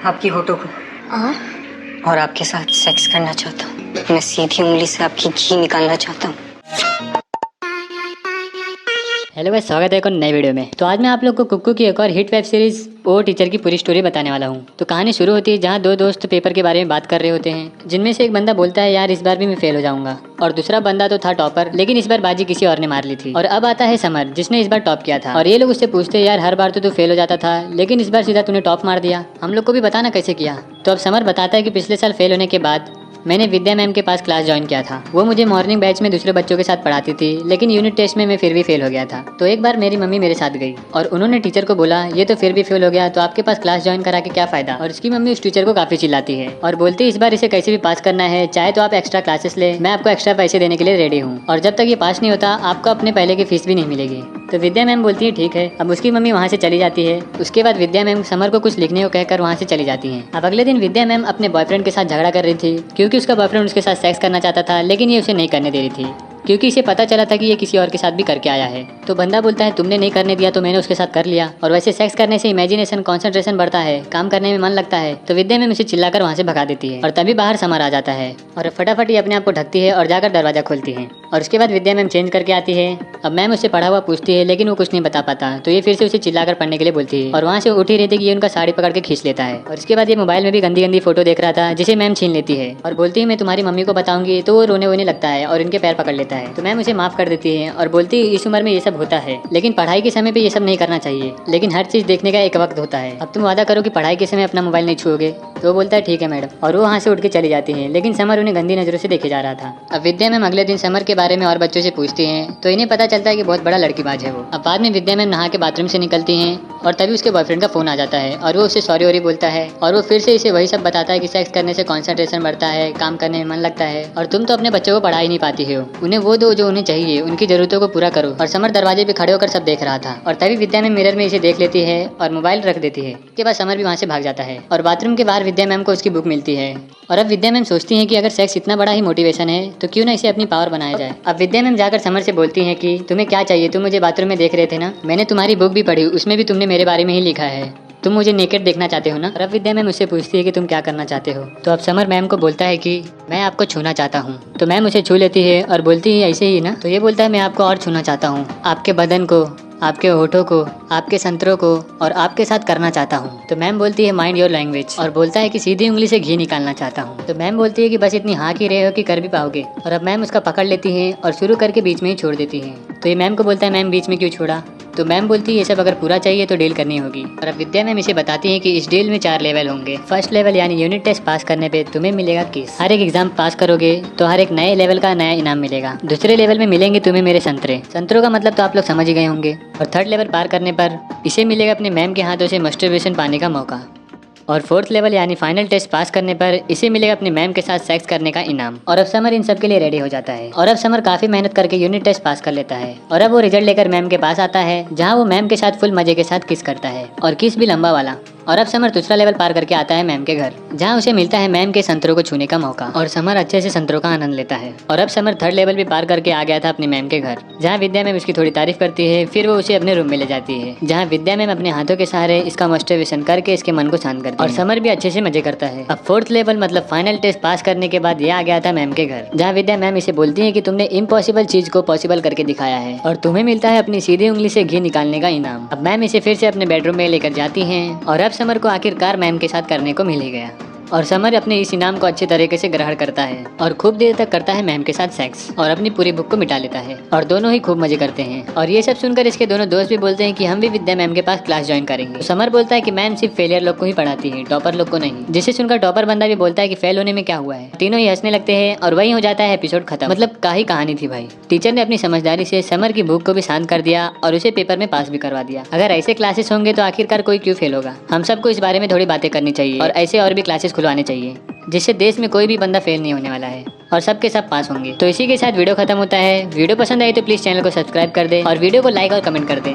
आपकी होठों को और आपके साथ सेक्स करना चाहता हूँ। मैं सीधी उंगली से आपकी घी निकालना चाहता हूँ। हेलो गाइस, स्वागत है एक और नई वीडियो में। तो आज मैं आप लोग को कुक्कू की एक और हिट वेब सीरीज ओ टीचर की पूरी स्टोरी बताने वाला हूँ। तो कहानी शुरू होती है जहाँ दो दोस्त पेपर के बारे में बात कर रहे होते हैं, जिनमें से एक बंदा बोलता है यार इस बार भी मैं फेल हो जाऊंगा, और दूसरा बंदा तो था टॉपर, लेकिन इस बार बाजी किसी और ने मार ली थी। और अब आता है समर, जिसने इस बार टॉप किया था, और ये लोग उससे पूछते हैं यार हर बार तो तू फेल हो जाता था, लेकिन इस बार सीधा तूने टॉप मार दिया, हम लोग को भी बताना कैसे किया। तो अब समर बताता है कि पिछले साल फेल होने के बाद मैंने विद्या मैम के पास क्लास ज्वाइन किया था। वो मुझे मॉर्निंग बैच में दूसरे बच्चों के साथ पढ़ाती थी, लेकिन यूनिट टेस्ट में मैं फिर भी फेल हो गया था। तो एक बार मेरी मम्मी मेरे साथ गई और उन्होंने टीचर को बोला ये तो फिर भी फेल हो गया, तो आपके पास क्लास ज्वाइन करा के क्या फायदा। और इसकी मम्मी उस टीचर को काफी चिल्लाती है और बोलती है इस बार इसे कैसे भी पास करना है, चाहे तो आप एक्स्ट्रा क्लासेस ले, मैं आपको एक्स्ट्रा पैसे देने के लिए रेडी हूँ, और जब तक ये पास नहीं होता आपको अपने पहले की फीस भी नहीं मिलेगी। तो विद्या मैम बोलती है ठीक है। अब उसकी मम्मी वहाँ से चली जाती है। उसके बाद विद्या मैम समर को कुछ लिखने को कहकर वहाँ से चली जाती हैं। अब अगले दिन विद्या मैम अपने बॉयफ्रेंड के साथ झगड़ा कर रही थी, क्योंकि उसका बॉयफ्रेंड उसके साथ सेक्स करना चाहता था, लेकिन ये उसे नहीं करने दे रही थी, क्योंकि इसे पता चला था कि ये किसी और के साथ भी करके आया है। तो बंदा बोलता है तुमने नहीं करने दिया तो मैंने उसके साथ कर लिया, और वैसे सेक्स करने से इमेजिनेशन कंसंट्रेशन बढ़ता है, काम करने में मन लगता है। तो विद्या मैम उसे चिल्लाकर वहाँ से भगा देती है, और तभी बाहर समर आ जाता है और फटाफट ही अपने आप को ढकती है और जाकर दरवाजा खोलती है। और उसके बाद विद्या मैम चेंज करके आती है। अब मैम उससे पढ़ा हुआ पूछती है, लेकिन वो कुछ नहीं बता पाता, तो ये फिर से उसे चिल्लाकर पढ़ने के लिए बोलती है, और वहाँ से उठी रहती कि ये उनका साड़ी पकड़ के खींच लेता है। और इसके बाद ये मोबाइल में भी गंदी गंदी फोटो देख रहा था, जिसे मैम छीन लेती है और बोलती है मैं तुम्हारी मम्मी को बताऊंगी। तो वो रोने वोने लगता है और इनके पैर पकड़ लेता है। तो मैम उसे माफ कर देती है और बोलती है इस उम्र में ये सब होता है, लेकिन पढ़ाई के समय पे ये सब नहीं करना चाहिए, लेकिन हर चीज देखने का एक वक्त होता है। अब तुम वादा करो कि पढ़ाई के समय अपना मोबाइल नहीं छुओगे। तो वो बोलता है ठीक है मैडम, और वो वहाँ से उठ के चली जाती है, लेकिन समर उन्हें गंदी नजरों से देखे जा रहा था। अब विद्या मैम अगले दिन समर के बारे में और बच्चों से पूछती हैं, तो इन्हें पता चलता है कि बहुत बड़ा लड़कीबाज है वो। अब बाद में विद्या मैम नहा के बाथरूम से निकलती हैं और तभी उसके बॉयफ्रेंड का फोन आ जाता है, और वो उसे सॉरी वॉरी बोलता है, और वो फिर से इसे वही सब बताता है कि सेक्स करने से कंसंट्रेशन बढ़ता है, काम करने में मन लगता है, और तुम तो अपने बच्चों को पढ़ा ही नहीं पाती हो, उन्हें वो दो जो उन्हें चाहिए, उनकी जरूरतों को पूरा करो। और समर दरवाजे पे खड़े होकर सब देख रहा था, और तभी विद्या मैम मिरर में इसे देख लेती है और मोबाइल रख देती है। उसके बाद समर भी वहाँ से भाग जाता है, और बाथरूम के बाहर विद्या मैम को उसकी बुक मिलती है। और अब विद्या मैम सोचती हैं कि अगर सेक्स इतना बड़ा ही मोटिवेशन है तो क्यों ना इसे अपनी पावर बनाया जाए। अब विद्या मैम जाकर समर से बोलती हैं कि तुम्हें क्या चाहिए, तुम मुझे बाथरूम में देख रहे थे ना, मैंने तुम्हारी बुक भी पढ़ी, उसमें भी तुमने मेरे बारे में ही लिखा है, तुम मुझे नेकेड देखना चाहते हो ना। और अब विद्या मैम मुझसे पूछती है कि तुम क्या करना चाहते हो। तो अब समर मैम को बोलता है कि मैं आपको छूना चाहता हूँ। तो मैम उसे छू लेती है और बोलती है ऐसे ही ना। तो ये बोलता है मैं आपको और छूना चाहता हूँ, आपके बदन को, आपके होठों को, आपके संतरों को, और आपके साथ करना चाहता हूँ। तो मैम बोलती है माइंड योर लैंग्वेज, और बोलता है कि सीधी उंगली से घी निकालना चाहता हूँ। तो मैम बोलती है कि बस इतनी हाँ की रहे हो कि कर भी पाओगे। और अब मैम उसका पकड़ लेती है और शुरू करके बीच में ही छोड़ देती है। तो ये मैम को बोलता है मैम बीच में क्यों छोड़ा। तो मैम बोलती है ये सब अगर पूरा चाहिए तो डील करनी होगी। और अब विद्या मैम इसे बताती है कि इस डील में 4 लेवल होंगे। फर्स्ट लेवल यानी यूनिट टेस्ट पास करने पे तुम्हें मिलेगा किस, हर एक एग्जाम पास करोगे तो हर एक नए लेवल का नया इनाम मिलेगा। दूसरे लेवल में मिलेंगे तुम्हें मेरे संतरे, संतरों का मतलब तो आप लोग समझ ही गए होंगे। और थर्ड लेवल पार करने पर इसे मिलेगा अपने मैम के हाथों से मस्टरबेशन पाने का मौका। और फोर्थ लेवल यानी फाइनल टेस्ट पास करने पर इसे मिलेगा अपने मैम के साथ सेक्स करने का इनाम। और अब समर इन सब के लिए रेडी हो जाता है, और अब समर काफी मेहनत करके यूनिट टेस्ट पास कर लेता है, और अब वो रिजल्ट लेकर मैम के पास आता है, जहाँ वो मैम के साथ फुल मजे के साथ किस करता है, और किस भी लंबा वाला। और अब समर दूसरा लेवल पार करके आता है मैम के घर, जहाँ उसे मिलता है मैम के संतरों को छूने का मौका, और समर अच्छे से संतरों का आनंद लेता है। और अब समर थर्ड लेवल भी पार करके आ गया था अपनी मैम के घर, जहाँ विद्या मैम उसकी थोड़ी तारीफ करती है, फिर वो उसे अपने रूम में ले जाती है, जहाँ विद्या मैम अपने हाथों के सहारे इसका मस्टरबेशन करके इसके मन को शांत करती है, और समर भी अच्छे से मजे करता है। अब फोर्थ लेवल मतलब फाइनल टेस्ट पास करने के बाद ये आ गया था मैम के घर, जहाँ विद्या मैम इसे बोलती है कि तुमने इम्पॉसिबल चीज को पॉसिबल करके दिखाया है, और तुम्हें मिलता है अपनी सीधी उंगली से घी निकालने का इनाम। अब मैम इसे फिर से अपने बेडरूम में लेकर जाती हैं, और अब समर को आखिरकार मैम के साथ करने को मिल ही गया, और समर अपने इस इनाम को अच्छे तरीके से ग्रहण करता है और खूब देर तक करता है मैम के साथ सेक्स, और अपनी पूरी बुक को मिटा लेता है, और दोनों ही खूब मजे करते हैं। और ये सब सुनकर इसके दोनों दोस्त भी बोलते हैं कि हम भी विद्या मैम के पास क्लास ज्वाइन करेंगे। तो समर बोलता है कि मैम सिर्फ फेलियर लोग को ही पढ़ाती है, टॉपर लोग को नहीं, जिसे सुनकर टॉपर बंदा भी बोलता है कि फेल होने में क्या हुआ है। तीनों ही हंसने लगते हैं और वही हो जाता है एपिसोड खत्म। मतलब क्या ही कहानी थी भाई। टीचर ने अपनी समझदारी से समर की भूख को भी शांत कर दिया और उसे पेपर में पास भी करवा दिया। अगर ऐसे क्लासेस होंगे तो आखिरकार कोई क्यों फेल होगा। हम सबको इस बारे में थोड़ी बातें करनी चाहिए, और ऐसे और भी क्लासेस खुलवाने चाहिए, जिससे देश में कोई भी बंदा फेल नहीं होने वाला है, और सबके सब पास होंगे। तो इसी के साथ वीडियो खत्म होता है। वीडियो पसंद आई तो प्लीज चैनल को सब्सक्राइब कर दे, और वीडियो को लाइक और कमेंट कर दे।